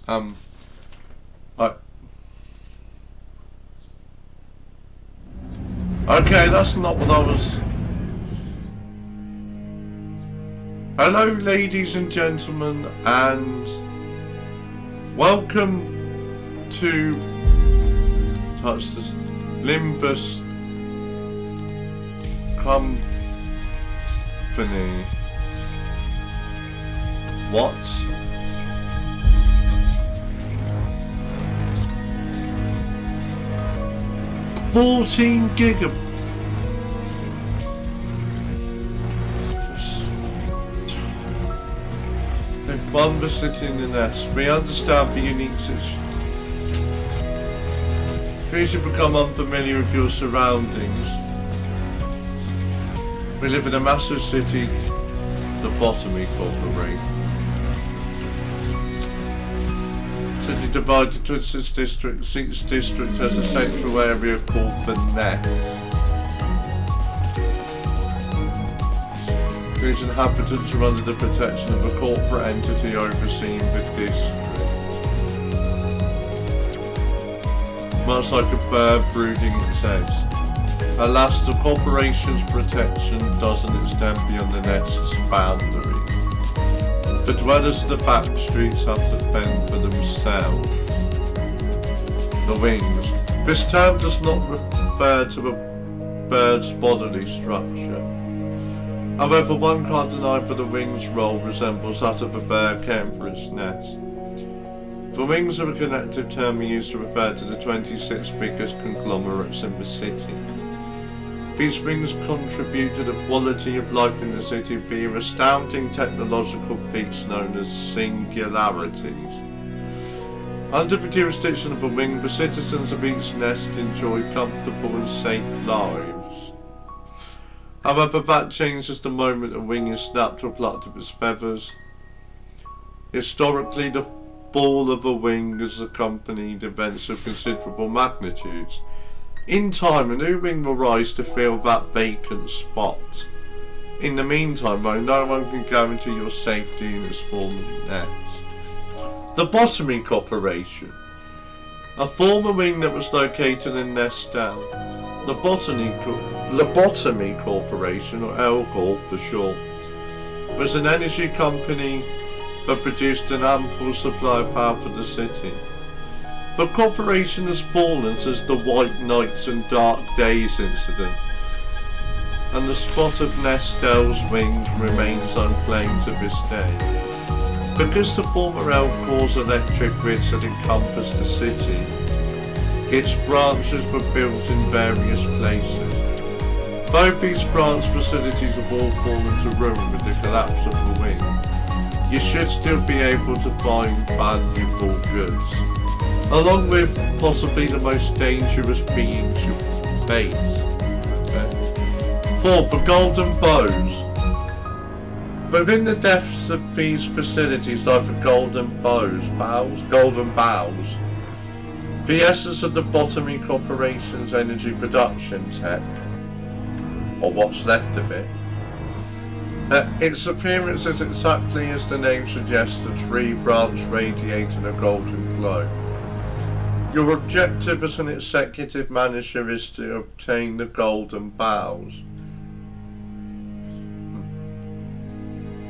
Right. Okay, that's not what I was... Hello ladies and gentlemen, and welcome to touch this Limbus company. What? $14 GB. One was sitting in the nest. We understand the unique situation. Please you become unfamiliar with your surroundings. We live in a massive city, the Botany Corporation. City divided into 6 districts. Each district has a central area called the Nest. Whose inhabitants are under the protection of a corporate entity overseeing the district. Much like a bird brooding its eggs. Alas, the corporation's protection doesn't extend beyond the nest's boundary. The dwellers of the back streets have to fend for themselves. The wings. This term does not refer to a bird's bodily structure. However, one can't deny that the wings' role resembles that of a bird caring for its nest. The wings are a collective term used to refer to the 26 biggest conglomerates in the city. These wings contribute to the quality of life in the city via astounding technological feats known as singularities. Under the jurisdiction of a wing, the citizens of each nest enjoy comfortable and safe lives. However, that changes the moment a wing is snapped or plucked of its feathers. Historically, the fall of a wing has accompanied events of considerable magnitudes. In time, a new wing will rise to fill that vacant spot. In the meantime, though, no one can guarantee your safety in its fallen nest. The Botany Corporation. A former wing that was located in Nestdown. The Botany Corporation, or LCORP for short, was an energy company that produced an ample supply of power for the city. The corporation has fallen since the White Nights and Dark Days incident, and the spot of Nestel's wings remains unclaimed to this day. Because the former LCORP's electric grids had encompassed the city, its branches were built in various places. Though these branch facilities have all fallen to ruin with the collapse of the wing, you should still be able to find valuable goods, along with possibly the most dangerous beings you face. 4. The Golden Bows. Within the depths of these facilities lie the golden bows, the essence of the Botany Corporation's energy production tech, or what's left of it. Its appearance is exactly as the name suggests, a tree branch radiating a golden glow. Your objective as an executive manager is to obtain the golden bows.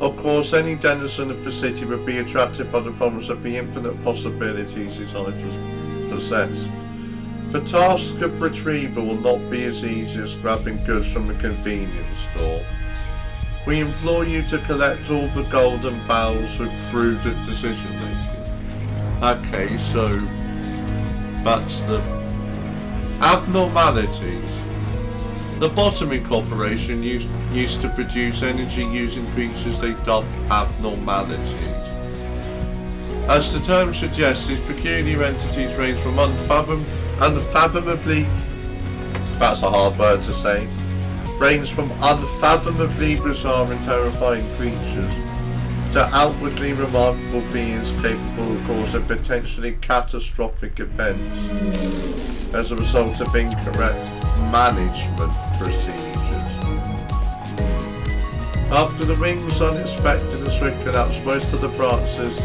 Of course, any denizen of the city would be attracted by the promise of the infinite possibilities its items possess. The task of retrieval will not be as easy as grabbing goods from a convenience store. We implore you to collect all the golden bows with prudent decision making. Okay, so that's the abnormalities. The Botany Corporation used to produce energy using creatures they dubbed abnormalities. As the term suggests, these peculiar entities range from unfathomably, that's a hard word to say, range from unfathomably bizarre and terrifying creatures to outwardly remarkable beings capable of causing potentially catastrophic events as a result of incorrect management procedures. After the wing's unexpected and swift collapse, most of the branches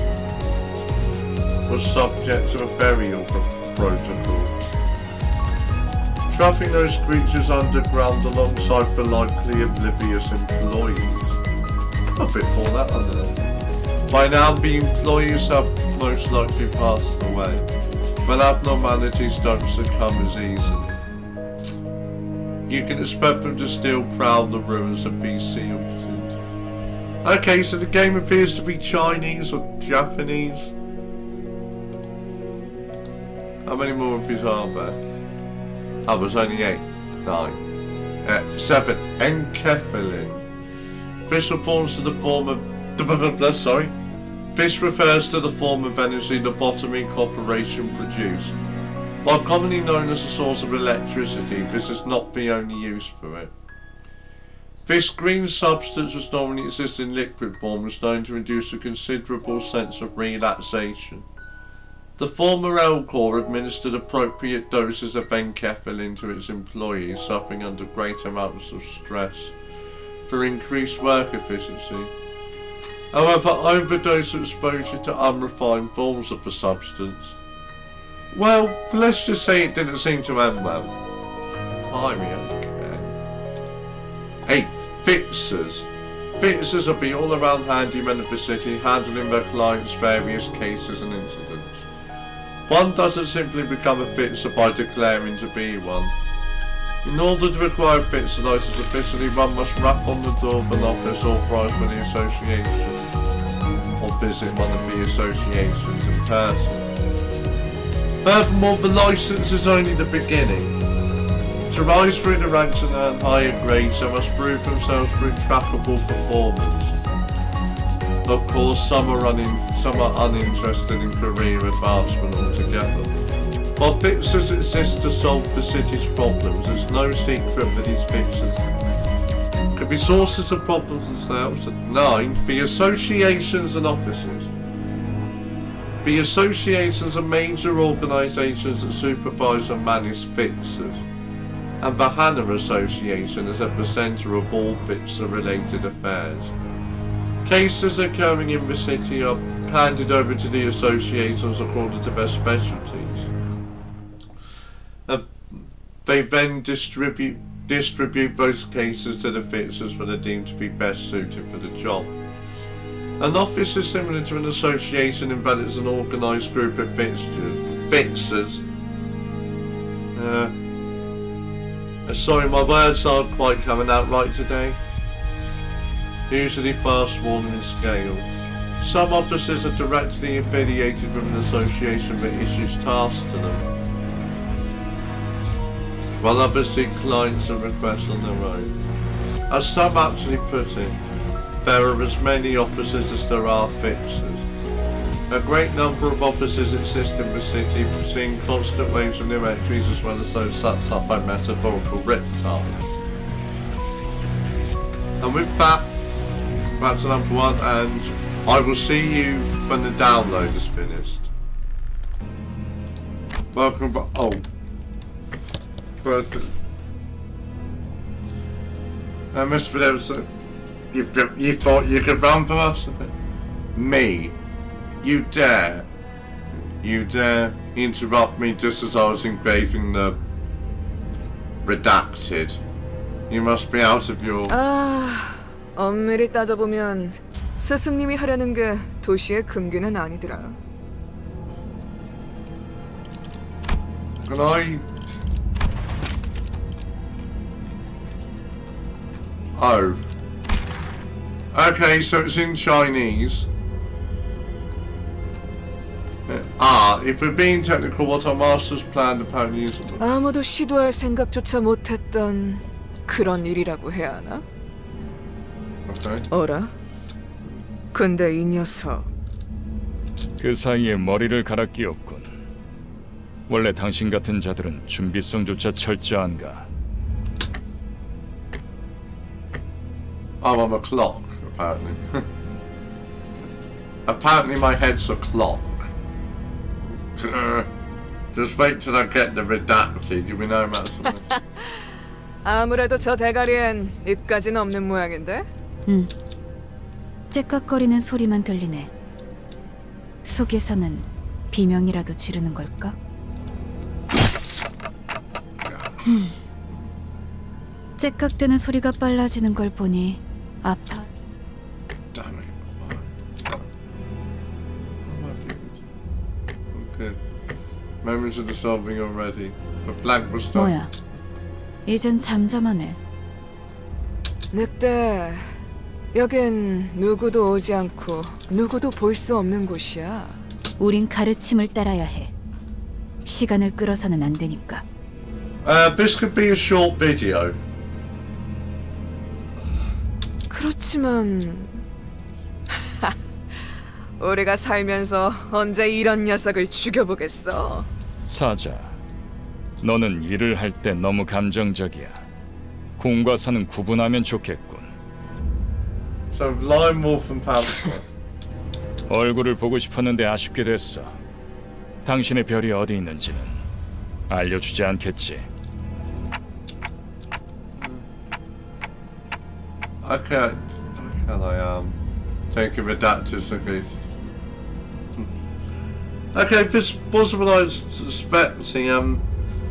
was subject to a burial protocol. Trapping those creatures underground alongside the likely oblivious employees. A bit for that, I don't know. By now the employees have most likely passed away, but abnormalities don't succumb as easily. You can expect them to still prowl the ruins of BC incident. Okay, so the game appears to be Chinese or Japanese. How many more rupees are there? Oh, there's only 8. 9. 7. Enkephalin. This refers to the form of... Sorry. This refers to the form of energy the Lobotomy Corporation produced. While commonly known as a source of electricity, this is not the only use for it. This green substance, which normally exists in liquid form, is known to induce a considerable sense of relaxation. The former Elcor administered appropriate doses of enkephalin to its employees suffering under great amounts of stress for increased work efficiency. However, overdose exposure to unrefined forms of the substance, well, let's just say it didn't seem to end well. Okay. 8. Fixers. Fixers are the all-around handymen of the city, handling their clients' various cases and incidents. One doesn't simply become a fixer by declaring to be one. In order to acquire a fixer license officially, one must rap on the door of an office authorised by the association, or visit one of the associations in person. Furthermore, the license is only the beginning. To rise through the ranks and earn higher grades, they must prove themselves through trackable performance. Of course, some are uninterested in career advancement altogether. While fixers exist to solve the city's problems, it's no secret that these fixers could be sources of problems themselves. 9. The associations and offices. The associations are major organisations that supervise and manage fixers, and the Hannah Association is at the centre of all fixer-related affairs. Cases occurring in the city are handed over to the associations according to their specialties. They then distribute those cases to the fixers that are deemed to be best suited for the job. An office is similar to an association in that it's an organised group of fixers. Sorry, my words aren't quite coming out right today. Usually fast warning scale. Some officers are directly affiliated with an association that issues tasks to them, while others seek clients and requests on their own. As some actually put it, there are as many officers as there are fixers. A great number of officers exist in the city, seeing constant waves of new entries as well as those sucked up by metaphorical reptiles. And with that, back to number 1, and I will see you when the download is finished. Welcome back. Oh. I must have been able to... You thought you could run for us? Me? You dare interrupt me just as I was engraving the redacted. You must be out of your... 엄밀히 따져보면 스승님이 하려는 게 도시의 금기는 아니더라. Can I... Oh. Okay, so it's in Chinese. If we're being technical, what our masters planned apparently is... 아무도 시도할 생각조차 못했던 그런 일이라고 해야 하나? Okay. 어라? 근데 이 녀석... 그 사이에 머리를 갈아 끼웠군. 원래 당신 같은 자들은 준비성조차 철저한가? Oh, I'm a clock, apparently. Apparently my head's a clock. Just wait till I get the redacted, you know about something. 아무래도 저 대가리엔 입까지는 없는 모양인데? 째깍거리는 소리만 들리네. 속에서는 비명이라도 지르는 걸까? 째깍대는 소리가 빨라지는 걸 보니 아파. Damn it. Okay. Memories are dissolving already. But blank was done. 뭐야? 이젠 잠잠하네. 늑대, 여긴 누구도 오지 않고 누구도 볼 수 없는 곳이야. 우린 가르침을 따라야 해. 시간을 끌어서는 안 되니까. This could be a short video. 그렇지만 우리가 살면서 언제 이런 녀석을 죽여보겠어? 사자, 너는 일을 할 때 너무 감정적이야. 공과 사는 구분하면 좋겠군. So Lime Wolf and Panther. 얼굴을 보고 싶었는데 아쉽게 됐어. 당신의 별이 어디 있는지는 알려주지 않겠지. Okay, can I take him adapters at least? Okay, this was what I was expecting.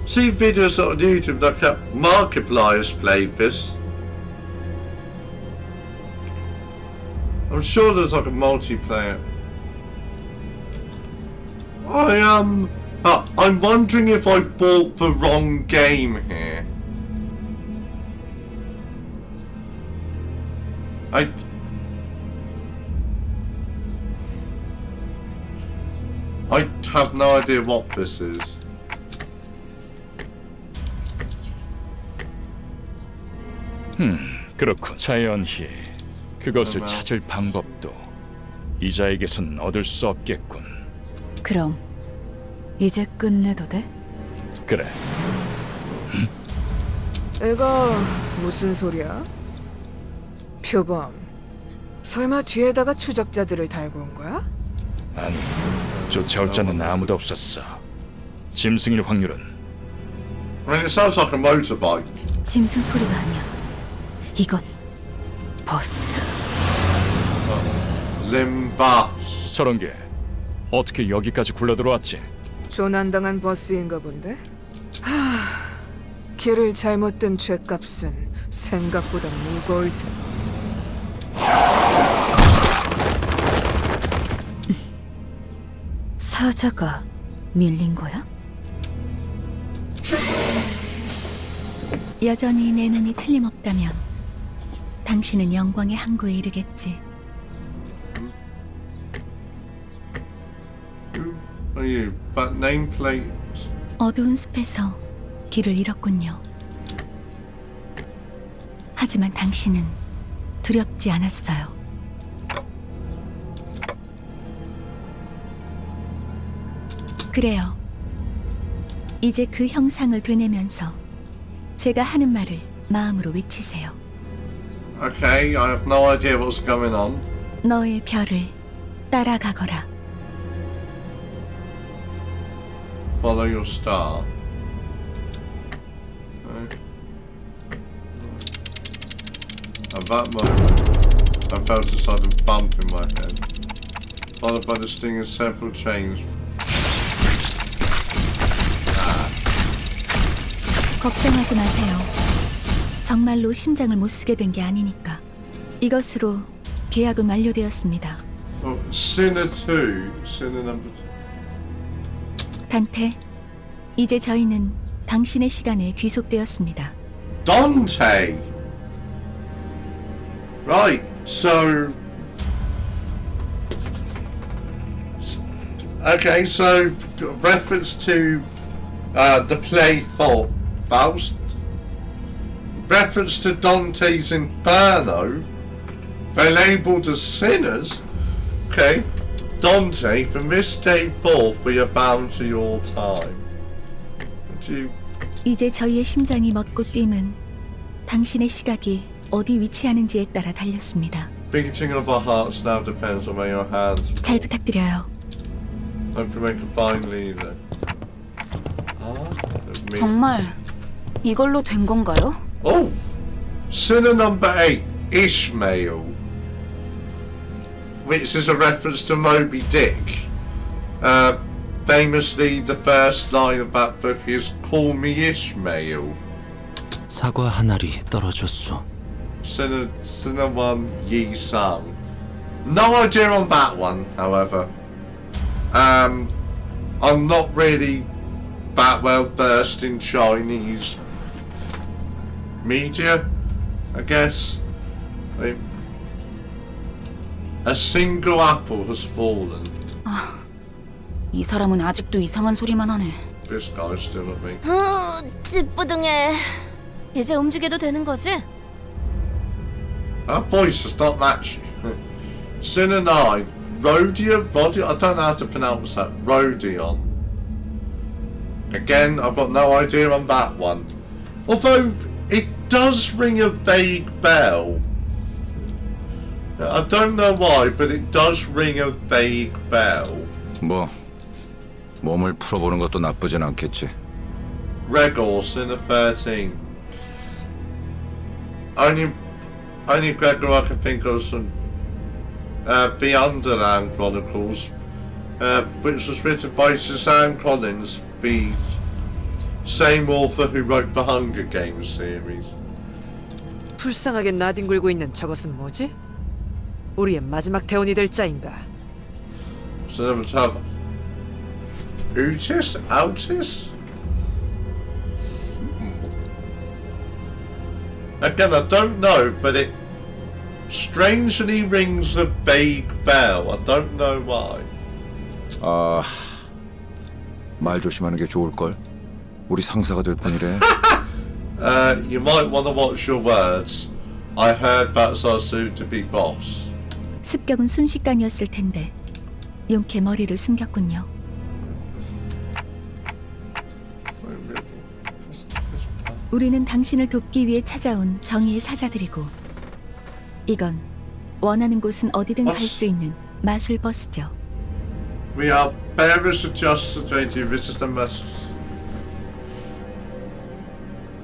See videos on YouTube that Markiplier's played this. I'm sure there's like a multiplayer. I'm wondering if I bought the wrong game here. I have no idea what this is. 그렇군. 자연히 그것을 찾을 방법도 이자에게선 얻을 수 없겠군. 그럼 이제 끝내도 돼? 그래. 이거 무슨 소리야? 표범, 설마 뒤에다가 추적자들을 달고 온 거야? 아니, 쫓아올 자는 아무도 없었어. 짐승일 확률은 I mean, it sounds like a motorbike. 짐승 소리가 아니야. 이건 버스. Limbus. 저런 게 어떻게 여기까지 굴러들어왔지? 조난당한 버스인가 본데? 길을 잘못 든 죗값은 생각보다 무거울 텐데. 사자가 밀린 거야? 여전히 내 눈이 틀림없다면 당신은 영광의 항구에 이르겠지. Who are you? That nameplate. 어두운 숲에서 길을 잃었군요. 하지만 당신은 두렵지 않았어요. 그래요. 이제 그 형상을 되뇌면서 제가 하는 말을 마음으로 외치세요. Okay, I have no idea what's going on. 너의 별을 따라가거라. Follow your star. Okay. At that moment, I felt a sudden bump in my head, followed by the sting of several chains. 걱정하지 마세요. 정말로 심장을 못 쓰게 된 게 아니니까. 이것으로 계약은 완료되었습니다. Oh, Sinner 2. Sinner number 2. 단테, 이제 저희는 당신의 시간에 귀속되었습니다. Dante! Right, so... Okay, so reference to the play for Faust. Reference to Dante's Inferno. They're labelled as sinners. Okay. Dante, from this day forth we are bound to your time. Would you... 이제 저희의 심장이 멎고 뛰면 당신의 시각이 어디 위치하는지에 따라 달렸습니다. Beating of our hearts now depends on where your hands... 잘 부탁드려요. Hope to make a fine leader. 정말 이걸로 된 건가요? Oh! Sinner number 8, Ishmael. Which is a reference to Moby Dick. famously, the first line of that book is "Call me Ishmael." 사과 한 알이 떨어졌소. Cinnamon Yi Sang. No idea on that one, however. I'm not really that well versed in Chinese media, I guess. A single apple has fallen. 이 사람은 아직도 이상한 소리만 하네. This guy's still at me. 찌뿌둥해. 이제 움직여도 되는 거지? Our voice is not matching. Sinanine. Rodion? I don't know how to pronounce that. Rodion. Again, I've got no idea on that one. Although, it does ring a vague bell. I don't know why, but it does ring a vague bell. 뭐 몸을 풀어보는 것도 나쁘진 않겠지. Gregor, Sinner 13. Only Gregor I can think of some The Underland Chronicles, which was written by Suzanne Collins, the same author who wrote the Hunger Games series. 불쌍하게 나뒹굴고 있는 저것은 뭐지? 우리의 마지막 대원이 될 자인가? So then we have Utis? Altis? Again, I don't know, but it strangely rings a vague bell. I don't know why. 말 조심하는 게 좋을 걸. 우리 상사가 될 뿐이래. You might want to watch your words. I heard that's our soon-to-be boss. 습격은 순식간이었을 텐데 용케 머리를 숨겼군요. 우리는 당신을 돕기 위해 찾아온 정의의 사자들이고 이건 원하는 곳은 어디든 갈 수 있는 마술 버스죠. We are bearers of justice to this is the message.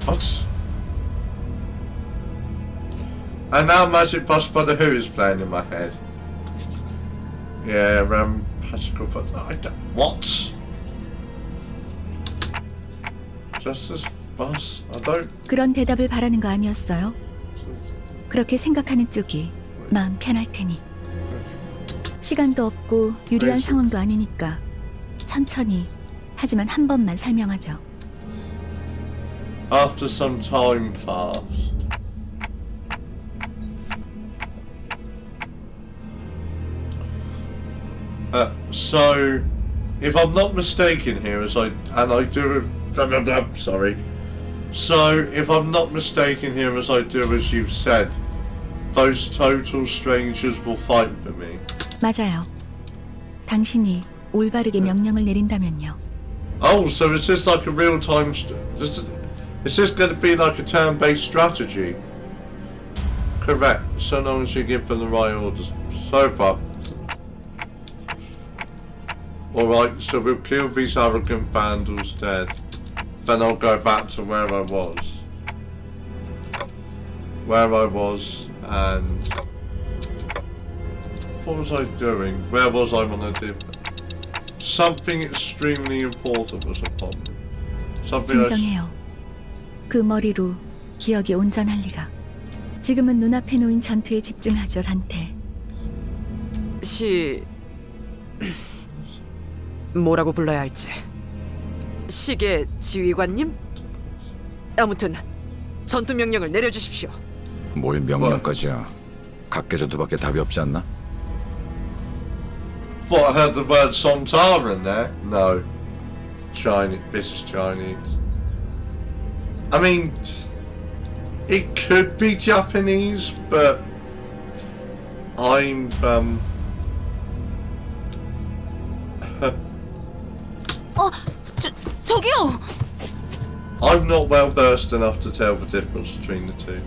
What? And now Magic Boss by the Who is playing in my head. Yeah, Magical Boss. What? Justice Boss? I don't. 그런 대답을 바라는 거 아니었어요? 그렇게 생각하는 쪽이 마음 편할 테니. 시간도 없고 유리한 상황도 아니니까 천천히 하지만 한 번만 설명하죠. After some time passed. So, if I'm not mistaken here, sorry. So, if I'm not mistaken here, as I do as you've said, those total strangers will fight for me. 맞아요. 당신이 올바르게 명령을 내린다면요. Oh, so is this like a real-time? Is this going to be like a turn-based strategy? Correct. So long as you give them the right orders. So far. Alright, so we'll kill these arrogant vandals dead. Then I'll go back to where I was. And... What was I doing? Where was I when I did that? Something extremely important was upon me. Something 진정해요. 그 머리로 기억이 온전할 리가. 지금은 눈앞에 놓인 전투에 집중하죠, 단테. 뭐라고 불러야 할지. 시계 지휘관님? 아무튼 전투 명령을 내려주십시오. 뭘 명령까지야. 각계전투밖에 답이 없지 않나? What, I heard the word Sontara in there? No. Chinese. This is Chinese. I mean, it could be Japanese, but I'm 저기요. I'm not well versed enough to tell the difference between the two.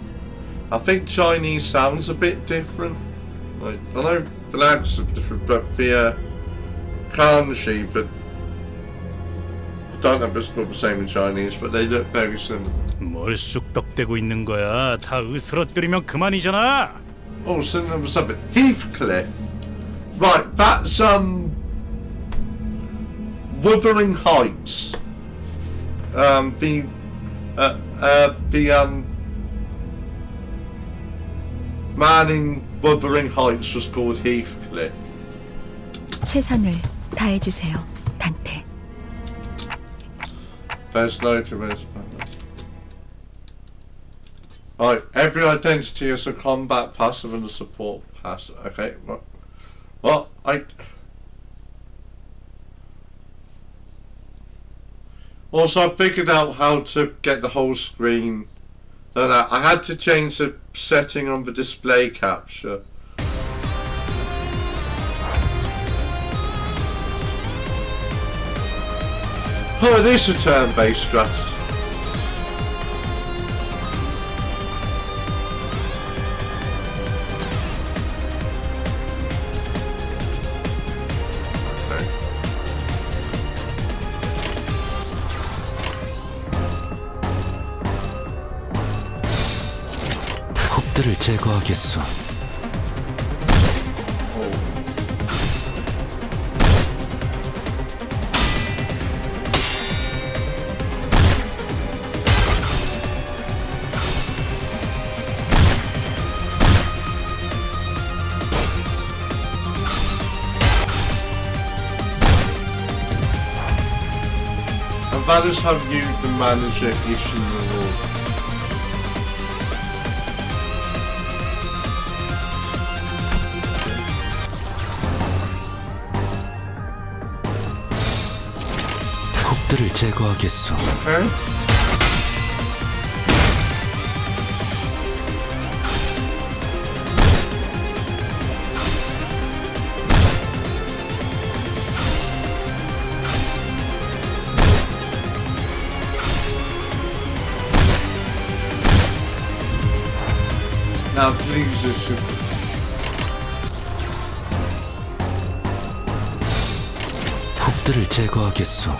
I think Chinese sounds a bit different. Like, I know the accents are different, but the kanji, but I don't know if it's called the same in Chinese, but they look very similar. 뭘 쑥덕대고 있는 거야? 다 으스러뜨리면 그만이잖아. Oh, so there was something. Heathcliff. Right, that's Wuthering Heights. The man in Wuthering Heights was called Heathcliff. 최선을 다해주세요, 단테. There's no to respond. Right, every identity has a combat passive and a support passive. Okay, well, also, I figured out how to get the whole screen. Then I had to change the setting on the display capture. Oh, it is a turn-based strategy. 적들을 제거하겠소. And that is how you, the manager, issue the rule. 적들을 제거하겠소. Okay. Now please issue. 적들을 제거하겠소.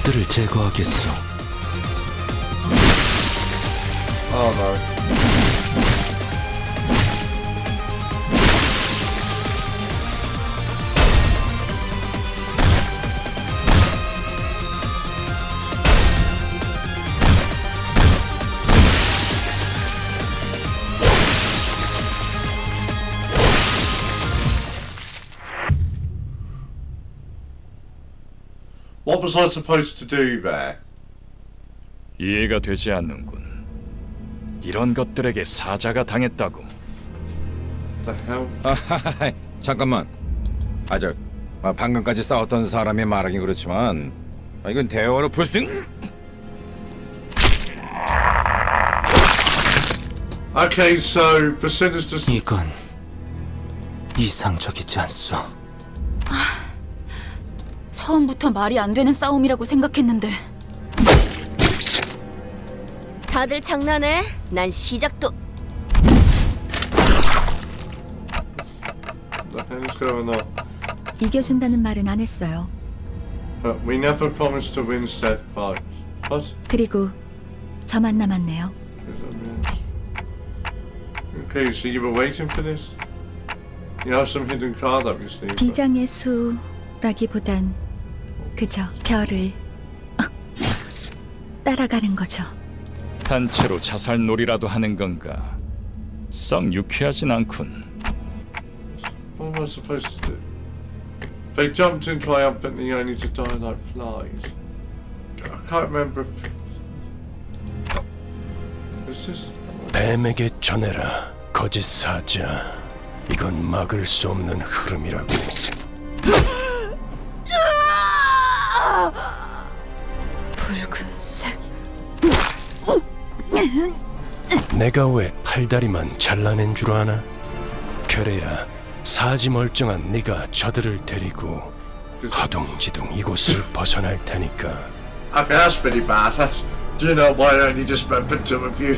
적들을 제거하겠소. Oh no. What was I supposed to do there? 이해가 되지 않는군. 이런 것들에게 사자가 당했다고. The hell? 잠깐만. 방금까지 싸웠던 사람이 말하긴 그렇지만 이건 대화로 풀 수 있는... Okay, so the sinister. 이건 이상적이지 않소. 처음부터 말이 안 되는 싸움이라고 생각했는데. 다들 장난해? 난 시작도. The hell is going on? 이겨준다는 말은 안 했어요. But we never promised to win said fight. What? 그리고 저만 남았네요. Okay, so you were waiting for this? You have some hidden card up your sleeve. 비장의 수라기보단 그저 별을 따라가는 거죠. 단체로 자살놀이라도 하는 건가? 썩 유쾌하진 않군. What am I supposed to do? They jumped in triumphantly only to die like flies. I can't remember if... Is this... 뱀에게 전해라, 거짓 사자. 이건 막을 수 없는 흐름이라고. 붉은색. 내가 왜 팔다리만 잘라낸 줄 아나? 그래야 사지 멀쩡한 네가 저들을 데리고 허둥지둥 이곳을 벗어날 테니까. Okay, that's pretty bad. Do you know why I only just remembered two of you?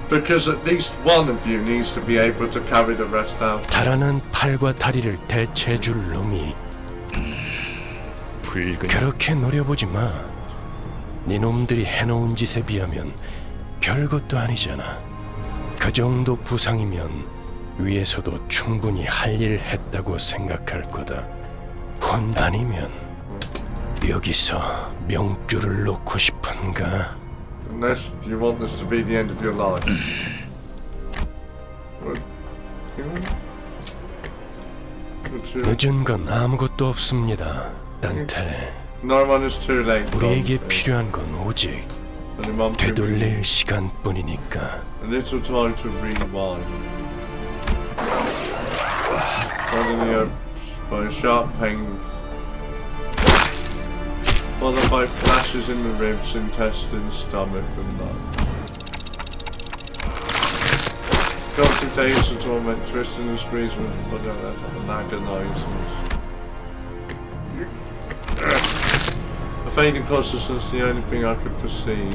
Because at least one of you needs to be able to carry the rest out. 달아난 팔과 다리를 대체해줄 놈이 붉은 그렇게 노려보지 마. 네 놈들이 해놓은 짓에 비하면 별것도 아니잖아. 그 정도 부상이면 위에서도 충분히 할 일 했다고 생각할 거다. 혼 아니면 여기서 명줄을 놓고 싶은가? Unless you want this to be the end of your life. 늦은 건 아무것도 없습니다, 단테. No one is too late. 우리에게 필요한 건 오직 되돌릴 시간뿐이니까. A little time to rewind. Suddenly by a sharp pain, followed by flashes in the ribs, intestines, stomach and lung. Complication, torment, twisting and squeezing with the body and agonizing. A fading consciousness, the only thing I could perceive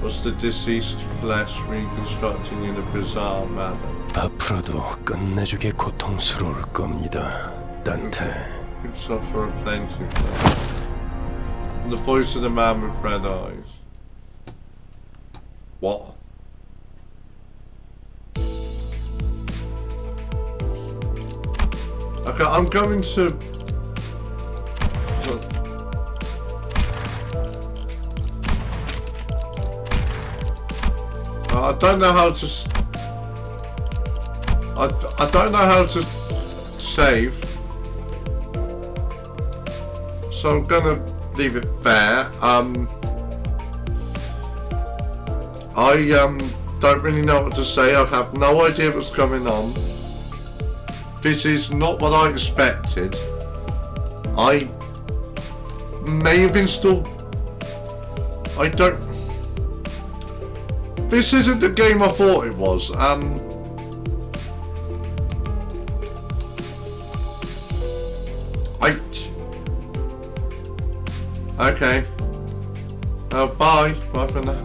was the deceased flesh reconstructing in a bizarre manner. 앞으로도 끝내주게 고통스러울 겁니다, 단테. Could suffer a plenty of and the voice of the man with red eyes. What? Okay, I'm going to... I don't know how to... I don't know how to save. So I'm gonna leave it there. I don't really know what to say. I have no idea what's going on. This is not what I expected. I may have installed... I don't... This isn't the game I thought it was. Okay. Bye. Bye for now.